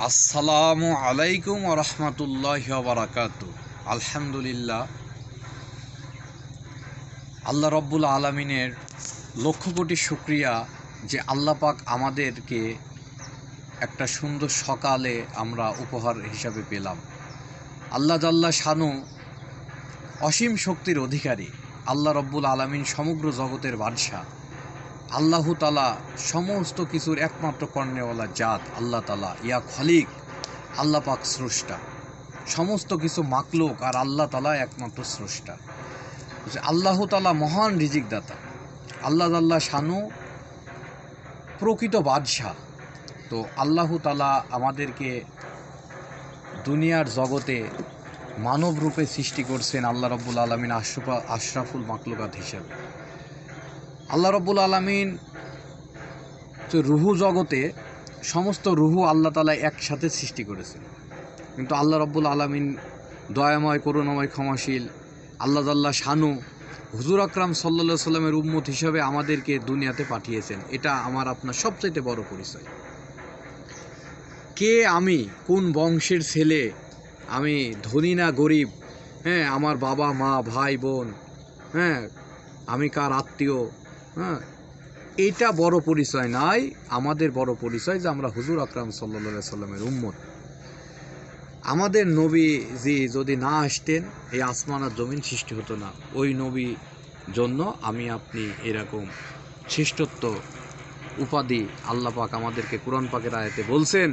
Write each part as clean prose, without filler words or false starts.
আসসালামু আলাইকুম রহমতুল্লাহি ওয়া বারাকাতু। আলহামদুলিল্লাহ, আল্লাহ রব্বুল আলমিনের লক্ষ কোটি শুকরিয়া যে আল্লাহ পাক আমাদেরকে একটা সুন্দর সকালে আমরা উপহার হিসাবে পেলাম। আল্লাহ জাল্লা শানু অসীম শক্তির অধিকারী, আল্লাহ রব্বুল আলমিন সমগ্র জগতের বাদশাহ, আল্লাহ তালা সমস্ত কিছুর একমাত্র কর্ণেওয়ালা জাত আল্লাহ তালা, ইয়া খলিক, আল্লাহ পাক স্রষ্টা, সমস্ত কিছু মাকলুক আর আল্লাহ তালা একমাত্র স্রষ্টা। আল্লাহ তালা মহান রিজিকদাতা, আল্লাহ তাল্লাহ শানু প্রকৃত বাদশাহ। তো আল্লাহ তালা আমাদেরকে দুনিয়ার জগতে মানব রূপে সৃষ্টি করছেন আল্লাহ রব্বুল আলমিন আশরাফুল মাকলুকাত হিসেবে। আল্লাহ রব্বুল আলমিন রুহু জগতে সমস্ত রুহু আল্লাহ তালা একসাথে সৃষ্টি করেছেন, কিন্তু আল্লাহ রব্বুল আলমিন দয়াময়, করুণাময়, ক্ষমাশীল আল্লাহ তাল্লাহ শানু হুজুর আকরাম সাল্লাল্লাহু সাল্লামের উম্মত হিসাবে আমাদেরকে দুনিয়াতে পাঠিয়েছেন। এটা আমার আপনার সবচাইতে বড় পরিচয়। কে আমি, কোন বংশের ছেলে, আমি ধনী না গরিব, আমার বাবা মা ভাই বোন, আমি কার আত্মীয়, এইটা বড় পরিচয় নাই। আমাদের বড় পরিচয় যে আমরা হুজুর আকরাম সাল্লাল্লাহু সাল্লামের উম্মত। আমাদের নবীজি যদি না আসতেন এই আসমান আর জমিন সৃষ্টি হতো না। ওই নবী জন্য আমি আপনি এরকম শ্রেষ্ঠত্ব উপাধি আল্লাহ পাক আমাদেরকে কুরআন পাকের আয়াতে বলছেন,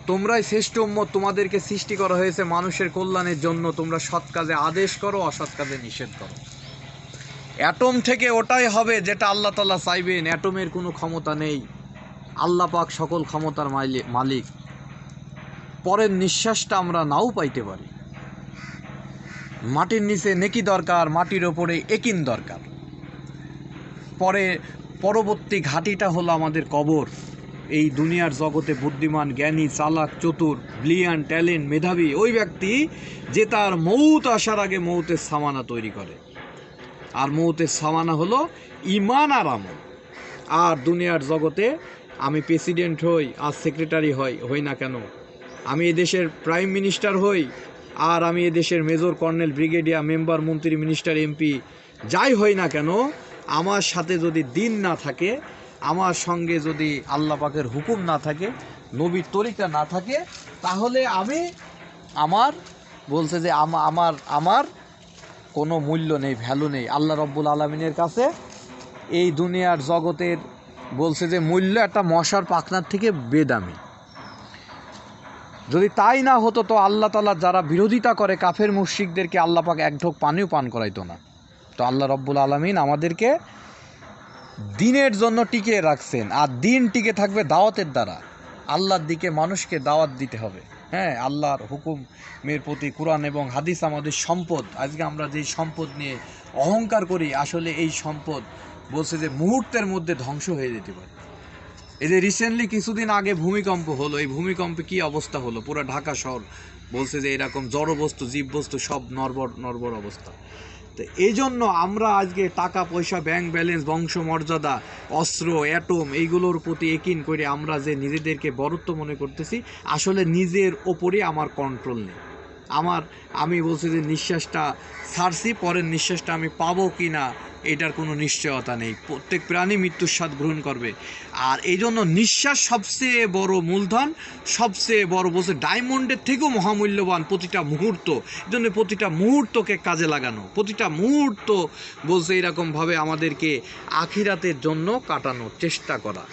তোমরাই শ্রেষ্ঠ উম্মত, তোমাদেরকে সৃষ্টি করা হয়েছে মানুষের কল্যাণের জন্য, তোমরা সৎ কাজে আদেশ করো, অসৎ কাজে নিষেধ করো। অ্যাটম থেকে ওটাই হবে যেটা আল্লাহ তাআলা চাইবেন। অ্যাটমের কোনো ক্ষমতা নেই, আল্লাহ পাক সকল ক্ষমতার মালিক। পরের নিঃশ্বাসটা আমরা নাও পাইতে পারি। মাটির নিচে নেকি দরকার, মাটির ওপরে একিন দরকার। পরবর্তী ঘাটিটা হলো আমাদের কবর। এই দুনিয়ার জগতে বুদ্ধিমান, জ্ঞানী, চালাক, চতুর, ব্রিলিয়ান্ট, ট্যালেন্ট, মেধাবী ওই ব্যক্তি যে তার মৌত আসার আগে মৌতের সামানা তৈরি করে। আর মৌতের সামানা হলো ঈমান আর আমল। আর দুনিয়ার জগতে আমি প্রেসিডেন্ট হই আর সেক্রেটারি হই না কেন, আমি এদেশের প্রাইম মিনিস্টার হই আর আমি এদেশের মেজর, কর্নেল, ব্রিগেডিয়ার, মেম্বার, মন্ত্রী, মিনিস্টার, এমপি যাই হই না কেন, আমার সাথে যদি দিন না থাকে, আমার সঙ্গে যদি আল্লাহ পাকের হুকুম না থাকে, নবীর তরিকা না থাকে, তাহলে আমি বলছে যে আমার কোনো মূল্য নেই, ভ্যালু নেই আল্লাহ রব্বুল আলমিনের কাছে। এই দুনিয়ার জগতের বলছে যে মূল্য একটা মশার পাখনার থেকে বেদামি। যদি তাই না হতো তো আল্লাহ তাআলা যারা বিরোধিতা করে কাফের মুশরিকদেরকে আল্লাহ পাক এক ঢোক পানিও পান করাইতো না। তো আল্লাহ রব্বুল আলমিন আমাদেরকে দিনের জন্য টিকিয়ে রাখছেন, আর দিন টিকে থাকবে দাওয়াতের দ্বারা। আল্লাহর দিকে মানুষকে দাওয়াত দিতে হবে। আল্লাহর হুকুমের প্রতি কোরআন এবং হাদিস আমাদের সম্পদ। আজকে আমরা যেই সম্পদ নিয়ে অহংকার করি, আসলে এই সম্পদ বলছে যে মুহূর্তের মধ্যে ধ্বংস হয়ে যেতে পারে। এই যে রিসেন্টলি কিছুদিন আগে ভূমিকম্প হলো, এই ভূমিকম্পে কি অবস্থা হলো, পুরো ঢাকা শহর বলছে যে এরকম জড়বস্তু, জীববস্তু সব নড়বড় অবস্থা। তো এই জন্য আমরা আজকে টাকা পয়সা, ব্যাংক ব্যালেন্স, বংশমর্যাদা, অস্ত্র, অ্যাটম এইগুলোর প্রতি একিন করে আমরা যে নিজেদেরকে বড়ত্ব মনে করতেছি, আসলে নিজের ওপরে আমার কন্ট্রোল নেই। আমি বলছি যে নিঃশ্বাসটা ছাড়ছি, পরের নিঃশ্বাসটা আমি পাবো কি না এটার কোনো নিশ্চয়তা নেই। প্রত্যেক প্রাণী মৃত্যুর স্বাদ গ্রহণ করবে। আর এই জন্য নিঃশ্বাস সবচেয়ে বড় মূলধন, সবচেয়ে বড় বলছে ডায়মন্ডের থেকেও মহামূল্যবান প্রতিটা মুহূর্ত। এই জন্য প্রতিটা মুহূর্তকে কাজে লাগানো, প্রতিটা মুহূর্ত বলছে এরকমভাবে আমাদেরকে আখিরাতের জন্য কাটানোর চেষ্টা করা।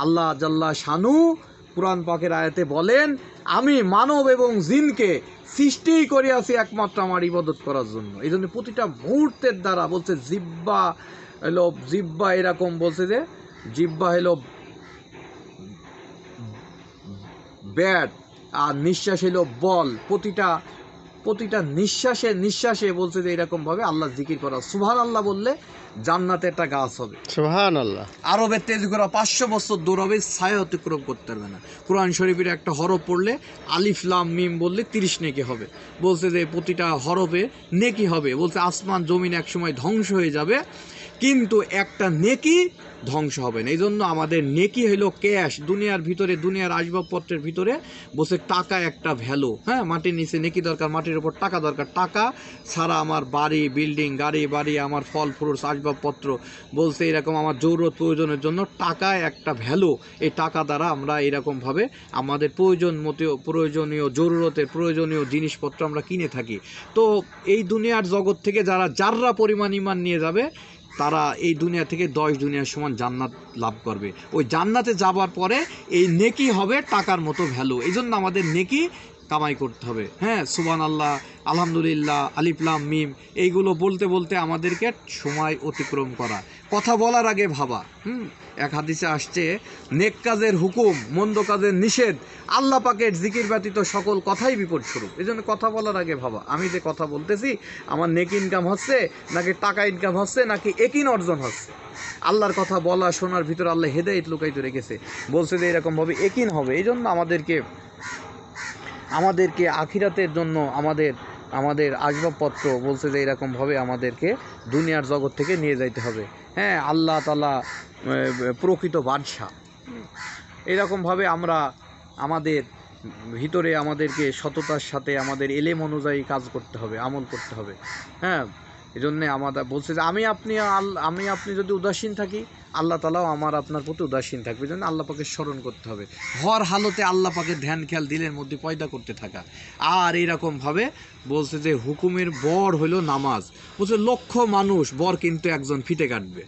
আল্লাহ জাল্লা শানু কুরআন পাকের আয়াতে বলেন, আমি মানব এবং জিনকে সৃষ্টি করিয়াছি একমাত্র আমার ইবাদত করার জন্য। এই জন্য প্রতিটা মুহূর্তের দ্বারা বলছে জিব্বা এরকম বলছে যে জিব্বা হলো ব্যাট আর নিঃশ্বাস হলো বল। প্রতিটা নিঃশ্বাসে বলছে যে এরকমভাবে আল্লাহ জিকির করা। সুবহানাল্লাহ বললে জান্নাতে একটা গাছ হবে। সুবহানাল্লাহ। আরবের তেজ করা 500 বছর দৌড়াবে, ছায়া অতিক্রম করতে পারবে না। কোরআন শরীফের একটা হরফ পড়লে আলিফ লাম মিম বললে 30 নেকি হবে। বলছে যে প্রতিটা হরফে নেকি হবে। বলছে আসমান জমিন এক সময় ধ্বংস হয়ে যাবে, কিন্তু একটা নেকি ধ্বংস হবে না। এই জন্য আমাদের নেকি হলো ক্যাশ। দুনিয়ার ভিতরে, দুনিয়ার আসবাবপত্রের ভিতরে বসে টাকা একটা ভ্যালু। হ্যাঁ, মাটির নিচে নেকি দরকার, মাটির উপর টাকা দরকার। টাকা ছাড়া আমার বাড়ি, বিল্ডিং, গাড়ি বাড়ি, আমার ফল ফ্রুটস, আসবাবপত্র বলছে এরকম আমার জরুরত প্রয়োজনের জন্য টাকা একটা ভ্যালু। এই টাকা দ্বারা আমরা এরকমভাবে আমাদের প্রয়োজনীয় জরুরতের প্রয়োজনীয় জিনিসপত্র আমরা কিনে থাকি। তো এই দুনিয়ার জগৎ থেকে যারা যাররা পরিমাণ ঈমান নিয়ে যাবে, তারা এই দুনিয়া থেকে 10 দুনিয়ার সমান জান্নাত লাভ করবে। ওই জান্নাতে যাবার পরে এই নেকি হবে টাকার মতো ভ্যালু। এই জন্য আমাদের নেকি কামাই করতে হবে। হ্যাঁ, সুবহানাল্লাহ, আলহামদুলিল্লাহ, আলিফ লাম মিম, এইগুলো বলতে বলতে আমাদেরকে সময় অতিক্রম করা। কথা বলার আগে ভাবা। এক হাদিসে আসছে, নেক কাজের হুকুম, মন্দ কাজের নিষেধ, আল্লাহ পাকের জিকির ব্যতীত সকল কথাই বিপদস্বরূপ। এই জন্য কথা বলার আগে ভাবা, আমি যে কথা বলতেছি আমার নেক ইনকাম হচ্ছে নাকি টাকা ইনকাম হচ্ছে নাকি একিন অর্জন হচ্ছে। আল্লাহর কথা বলা শোনার ভিতরে আল্লাহ হেদায়েত লুকাইতে রেখেছে, বলছে যে এরকমভাবে একিন হবে। এই জন্য আমাদেরকে আখিরাতের জন্য আমাদের আসবাবপত্র বলছে যে এরকমভাবে আমাদেরকে দুনিয়ার জগৎ থেকে নিয়ে যাইতে হবে। হ্যাঁ, আল্লাহ তাআলা প্রকৃত বাদশা। এরকমভাবে আমরা আমাদের ভিতরে আমাদেরকে সততার সাথে আমাদের এলেম অনুযায়ী কাজ করতে হবে, আমল করতে হবে। হ্যাঁ, এই জন্যে আমাদের বলছে যে আমি আপনি যদি উদাসীন থাকি, আল্লাহ তাআলাও আমার আপনার প্রতি উদাসীন থাকবে। এই জন্য আল্লাহ পাকে স্মরণ করতে হবে, হর হালতে আল্লাহ পাকের ধ্যান খেয়াল দিলের মধ্যে পয়দা করতে থাকা। আর এইরকমভাবে বলছে যে হুকুমের বর হলো নামাজ। বলছে লক্ষ মানুষ, বর কিন্তু একজন ফিতে কাটবে।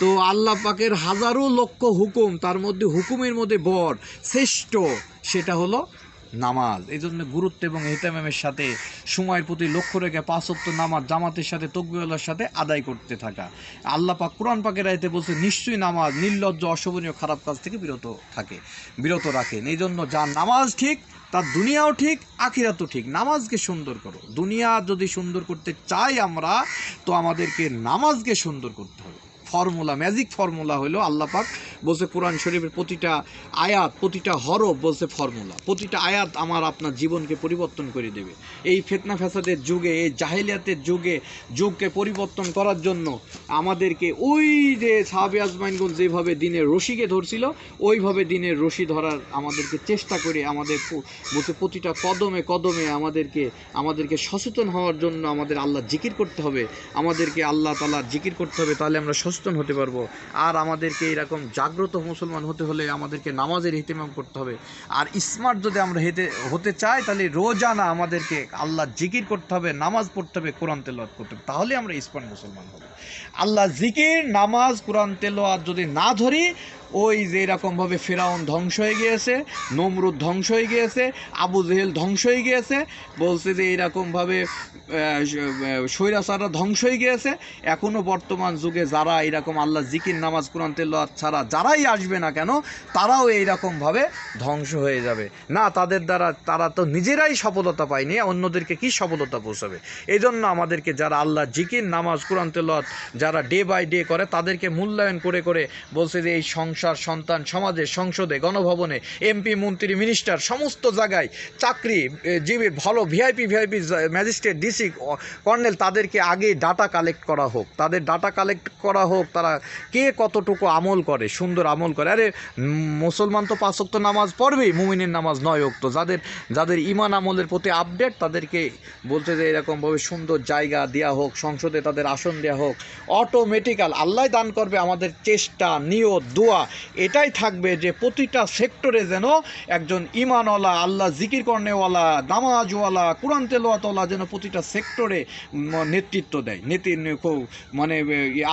তো আল্লাহ পাকের হাজারো লক্ষ হুকুম, তার মধ্যে হুকুমের মধ্যে বর শ্রেষ্ঠ, সেটা হলো নামাজ। এই জন্য গুরুত্ব এবং ইহতিমামের সাথে সময়ের প্রতি লক্ষ্য রেখে 5 ওয়াক্ত নামাজ জামাতের সাথে তাকবীরের সাথে আদায় করতে থাকা। আল্লাহ পাক কোরআন পাকের আয়াতে বলছে নিশ্চয়ই নামাজ নির্লজ্জ অশোভনীয় খারাপ কাজ থেকে বিরত রাখেন। এই জন্য যার নামাজ ঠিক তার দুনিয়াও ঠিক, আখিরাতও ঠিক। নামাজকে সুন্দর করো। দুনিয়া যদি সুন্দর করতে চাই আমরা, তো আমাদেরকে নামাজকে সুন্দর করতে হবে। ফর্মুলা, ম্যাজিক ফর্মুলা হলো আল্লাহ পাক বলছে কোরআন শরীফের প্রতিটা আয়াত, প্রতিটা হরফ বলছে ফর্মুলা। প্রতিটা আয়াত আমার আপনার জীবনকে পরিবর্তন করে দেবে। এই ফিতনা ফাসাদের যুগে, এই জাহেলিয়াতের যুগকে পরিবর্তন করার জন্য আমাদেরকে ওই যে সাহাবে আজমাইনগণ যেভাবে দিনের রশিকে ধরছিল, ওইভাবে দিনের রশি ধরার আমাদেরকে চেষ্টা করে আমাদের বলছে প্রতিটা কদমে কদমে আমাদেরকে সচেতন হওয়ার জন্য আমাদের আল্লাহ জিকির করতে হবে, আমাদেরকে আল্লাহ তাআলার জিকির করতে হবে। তাহলে আমরা সচেতন হতে পারবো। আর আমাদেরকে এরকম জাগ্রত মুসলমান হতে হলে আমাদেরকে নামাজের ইহতিমাম করতে হবে। আর স্মার্ট যদি আমরা হতে চাই, তাহলে রোজানা আমাদেরকে আল্লাহ জিকির করতে হবে, নামাজ পড়তে হবে, কোরআন তেলাওয়াত করতে হবে। তাহলে আমরা স্মার্ট মুসলমান হব। আল্লাহ জিকির, নামাজ, কোরআন তেলাওয়াত যদি না ধরি, ওই যে এরকমভাবে ফেরাউন ধ্বংস হয়ে গিয়েছে, নমরুদ ধ্বংস হয়ে গিয়েছে, আবু জেহেল ধ্বংস হয়ে গিয়েছে, বলছে যে এইরকমভাবে স্বৈরাচাররা ধ্বংস হয়ে গিয়েছে। এখনও বর্তমান যুগে যারা এরকম আল্লাহ জিকির, নামাজ, কোরআন তেলাওয়াত ছাড়া যারাই আসবে না কেন, তারাও এইরকমভাবে ধ্বংস হয়ে যাবে। না, তারা তো নিজেরাই সফলতা পায়নি, অন্যদেরকে কি সফলতা পৌঁছাবে? এই জন্য আমাদেরকে যারা আল্লাহ জিকির, নামাজ, কোরআন তেলাওয়াত যারা ডে বাই ডে করে, তাদেরকে মূল্যায়ন করে বলছে যে এই সংসার, সন্তান, সমাজে, সংসদে, গণভবনে, এমপি, মন্ত্রী, মিনিস্টার, সমস্ত জায়গায় চাকরিজীবীর ভালো ভিআইপি ম্যাজিস্ট্রেট, ডিসি, কর্নেল, তাদেরকে আগে ডাটা কালেক্ট করা হোক। তারা কে কতটুকু আমল করে, সুন্দর আমল করে। আরে মুসলমান তো 5 ওয়াক্ত নামাজ পড়বেই, মুমিনের নামাজ 9 ওয়াক্ত। যাদের ঈমান আমলের প্রতি আপডেট, তাদেরকে বলতে যে এরকমভাবে সুন্দর জায়গা দেওয়া হোক, সংসদে তাদের আসন দেওয়া হোক। অটোমেটিক্যাল আল্লাহ দান করবে। আমাদের চেষ্টা, নিয়ত, দোয়া এটাই থাকবে যে প্রতিটা সেক্টরে যেন একজন ঈমানওয়ালা, আল্লাহ জিকির করনেওয়ালা, নামাজওয়ালা, কোরআন তেলাওয়াতওয়ালা যেন প্রতিটা সেক্টরে নেতৃত্ব দেয়। মানে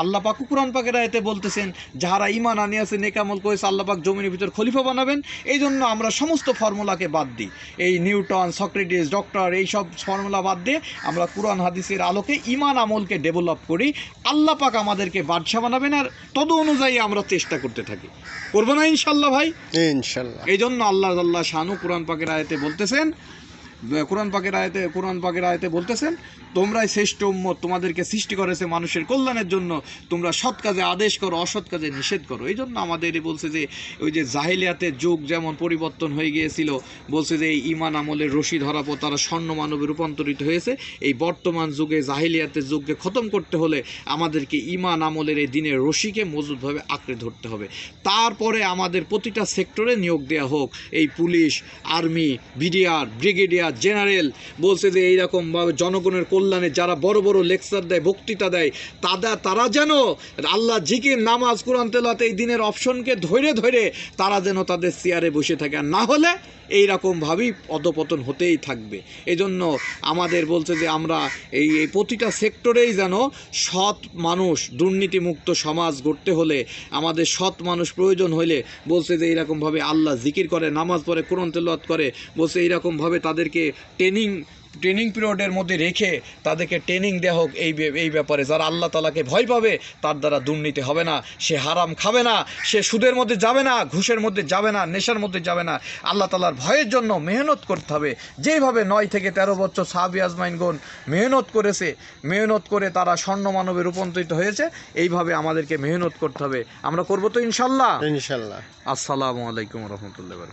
আল্লাহ পাক কোরআন পাকের আয়াতে বলতেছেন, যারা ঈমান আনিয়াছে, নেক আমল করেছে, আল্লাহ পাক জমিনের ভিতর খলিফা বানাবেন। এই জন্য আমরা সমস্ত ফর্মুলাকে বাদ দিই। এই নিউটন, সক্রেটিস, ডক্টর, এইসব ফর্মুলা বাদ দিয়ে আমরা কোরআন হাদিসের আলোকে ঈমান আমলকে ডেভেলপ করি। আল্লাহ পাক আমাদেরকে বাদশা বানাবেন, আর তদ অনুযায়ী আমরা চেষ্টা করতে থাকি। করবো না ইনশাল্লাহ ভাই? ইনশাল্লাহ। এই জন্য আল্লাহ শানু কোরআন পাকের আয়াতে বলতেছেন কোরআন পাকের আয়াতে বলতেছেন, তোমরাই শ্রেষ্ঠ উম্মত, তোমাদেরকে সৃষ্টি করেছে মানুষের কল্যাণের জন্য, তোমরা সৎ কাজে আদেশ করো, অসৎ কাজে নিষেধ করো। এই জন্য আমাদের বলছে যে ওই যে জাহিলিয়াতের যুগ যেমন পরিবর্তন হয়ে গিয়েছিল, বলছে যে এই ঈমান আমলের রশি ধরা পর তারা স্বর্ণ মানবে রূপান্তরিত হয়েছে। এই বর্তমান যুগে জাহিলিয়াতের যুগকে খতম করতে হলে আমাদেরকে ঈমান আমলের এই দিনের রশিকে মজবুতভাবে আঁকড়ে ধরতে হবে। তারপরে আমাদের প্রতিটা সেক্টরে নিয়োগ দেওয়া হোক, এই police, army, BDR, brigadier, general, বলছে যে এইরকমভাবে জনগণের কল্যাণে যারা বড় বড় লেকচার দেয়, বক্তৃতা দেয়, তারা যেন আল্লাহ জিকির, নামাজ, কোরআন তেলাওয়াত এই দিনের অপশনকে ধরে ধরে তারা যেন তাদের চেয়ারে বসে থাকে, আর না হলে এইরকমভাবেই অধপতন হতেই থাকবে। এজন্য আমাদের বলছে যে আমরা এই প্রতিটা সেক্টরেই যেন সৎ মানুষ, দুর্নীতিমুক্ত সমাজ গড়তে হলে আমাদের সৎ মানুষ প্রয়োজন হলে বলছে যে এইরকমভাবে আল্লাহ জিকির করে, নামাজ পড়ে, কোরআন তেলাওয়াত করে, বলছে এইরকমভাবে তাদেরকে ট্রেনিং পিরিয়ডের মধ্যে রেখে তাদেরকে ট্রেনিং দেওয়া হোক এই ব্যাপারে। যারা আল্লাহ তাআলাকে ভয় পাবে তার দ্বারা দুর্নীতি হবে না, সে হারাম খাবে না, সে সুদের মধ্যে যাবে না, ঘুষের মধ্যে যাবে না, নেশার মধ্যে যাবে না। আল্লাহ তাআলার ভয়ের জন্য মেহনত করতে হবে, যেভাবে 9 থেকে 13 বছর সাহাবী আজমাইনগণ মেহনত করেছে, মেহনত করে তারা স্বর্ণ মানবে রূপান্তরিত হয়েছে, এইভাবে আমাদেরকে মেহনত করতে হবে। আমরা করবো তো ইনশাল্লাহ। ইনশাল্লাহ। আসসালামু আলাইকুম রহমতুল্লাহ।